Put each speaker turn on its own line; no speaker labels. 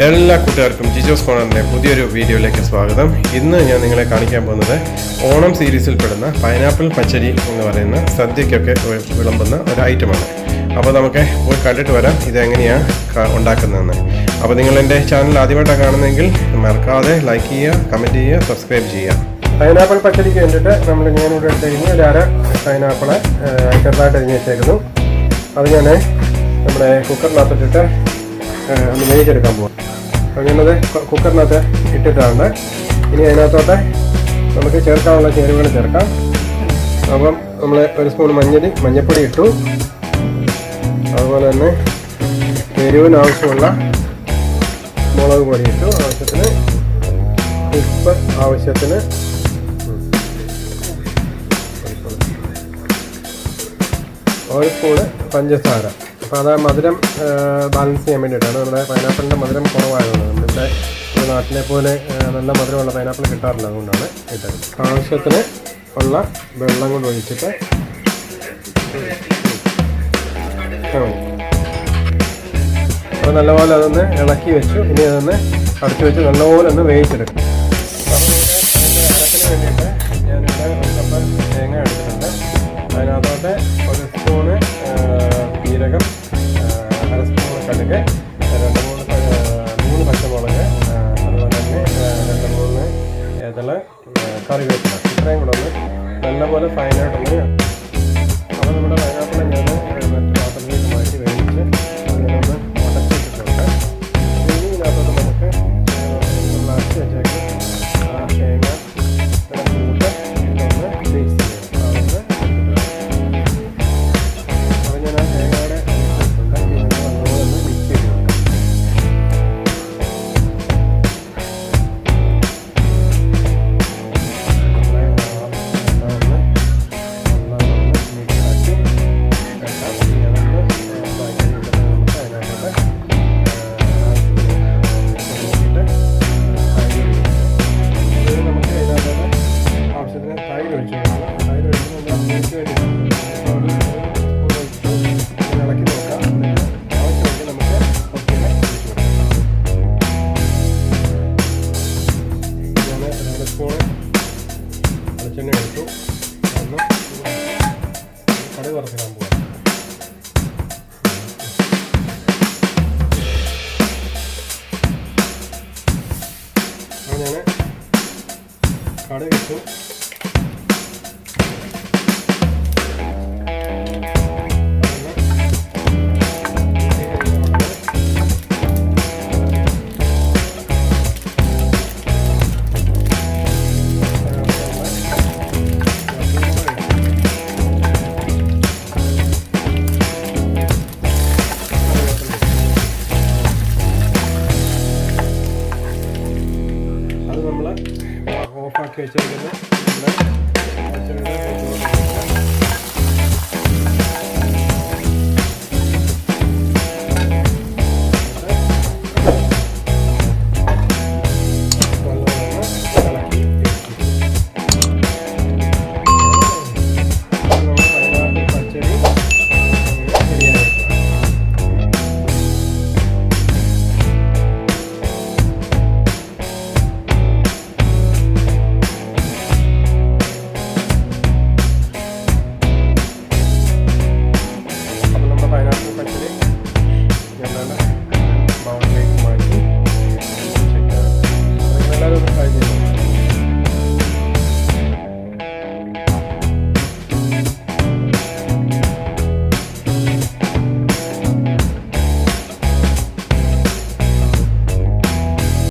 എല്ലാ കൂട്ടുകാർക്കും ജിജോസ് കോർണറിൻ്റെ പുതിയൊരു വീഡിയോയിലേക്ക് സ്വാഗതം. ഇന്ന് ഞാൻ നിങ്ങളെ കാണിക്കാൻ പോകുന്നത് ഓണം സീരീസിൽ പെടുന്ന പൈനാപ്പിൾ പച്ചടി എന്ന് പറയുന്ന സദ്യക്കൊക്കെ വിളമ്പുന്ന ഒരു ഐറ്റമാണ്. അപ്പോൾ നമുക്ക് പോയി കണ്ടിട്ട് വരാം ഇതെങ്ങനെയാണ് ഉണ്ടാക്കുന്നതെന്ന്. അപ്പോൾ നിങ്ങൾ എൻ്റെ ചാനൽ ആദ്യമായിട്ടാണ് കാണുന്നതെങ്കിൽ മറക്കാതെ ലൈക്ക് ചെയ്യുക, കമൻറ്റ് ചെയ്യുക, സബ്സ്ക്രൈബ് ചെയ്യുക. പൈനാപ്പിൾ പച്ചടിക്ക് വേണ്ടിയിട്ട് നമ്മൾ ഞാനിവിടെ എടുത്തിരിക്കുന്നത് ഒരു അര പൈനാപ്പിള് ചെറുതായിട്ട് അരിഞ്ഞ് വെച്ചേക്കുന്നു. അത് ഞാൻ നമ്മുടെ കുക്കറിനകത്തിട്ടിട്ട് ഒന്ന് വേവിച്ചെടുക്കാൻ പോകും. അങ്ങനത് കുക്കറിനകത്ത് ഇട്ടിട്ടുണ്ട്. ഇനി അതിനകത്തോട്ട് നമുക്ക് ചേർക്കാനുള്ള ചേരുവകൾ ചേർക്കാം. അപ്പം നമ്മൾ ഒരു സ്പൂൺ മഞ്ഞൾപ്പൊടി ഇട്ടു. അതുപോലെ തന്നെ എരിവിന് ആവശ്യമുള്ള മുളക് പൊടി ഇട്ടു. ആവശ്യത്തിന് ഉപ്പ്, ആവശ്യത്തിന് ഒരു സ്പൂണ് പഞ്ചസാര. അപ്പോൾ അത് മധുരം ബാലൻസ് ചെയ്യാൻ വേണ്ടിയിട്ടാണ്. നമ്മുടെ പൈനാപ്പിളിൻ്റെ മധുരം കുറവായതുകൊണ്ട് നമ്മളിവിടെ നാട്ടിലെ പോലെ നല്ല മധുരമുള്ള പൈനാപ്പിൾ കിട്ടാറില്ല, അതുകൊണ്ടാണ് ഇട്ടത്. ആവശ്യത്തിന് ഉള്ള വെള്ളം കൊണ്ട് ഒഴിച്ചിട്ട് അപ്പോൾ നല്ലപോലെ അതൊന്ന് ഇളക്കി വെച്ചു. ഇനി അതൊന്ന് അടച്ചു വെച്ച് നല്ലപോലെ ഒന്ന് വേവിച്ചെടുക്കും. അപ്പോൾ അതിൻ്റെ അരത്തിന് വേണ്ടിയിട്ട് ഞാനിവിടെ ഒരു കപ്പ് തേങ്ങ എടുത്തിട്ടുണ്ട്. അതിനകത്തോട്ട് ഒരു സ്പൂണ് ജീരകം, അര സ്പൂണ് കടുക്, മൂന്ന് പച്ചമുളക്, അതുപോലെ തന്നെ 2-3 ഏതള കറിവേപ്പില, ഇത്രയും കൂടെ ഒന്ന് നല്ലപോലെ ഫൈനായിട്ടൊന്ന്. അപ്പോൾ നമ്മുടെ പൈനാപ്പിൾ ഞാൻ മറ്റു പാത്രത്തിലേക്ക് മാറ്റി വേവിച്ച് അതിനൊന്ന് ഉടച്ചിട്ടിട്ടുണ്ട്. ഇനി ഇതിനകത്തോട്ട് നമുക്ക് നമ്മൾ അരച്ച് വെച്ചേക്ക് തേങ്ങ കൂട്ട് ഇതൊന്ന് മിക്സ് ചെയ്യും. വെളിച്ചെണ്ണ എടുത്തു. ഒന്ന് കടുക് വറുത്തിടാൻ പോകാം. അപ്പോൾ ഞാൻ കടുക് ഇട്ടു.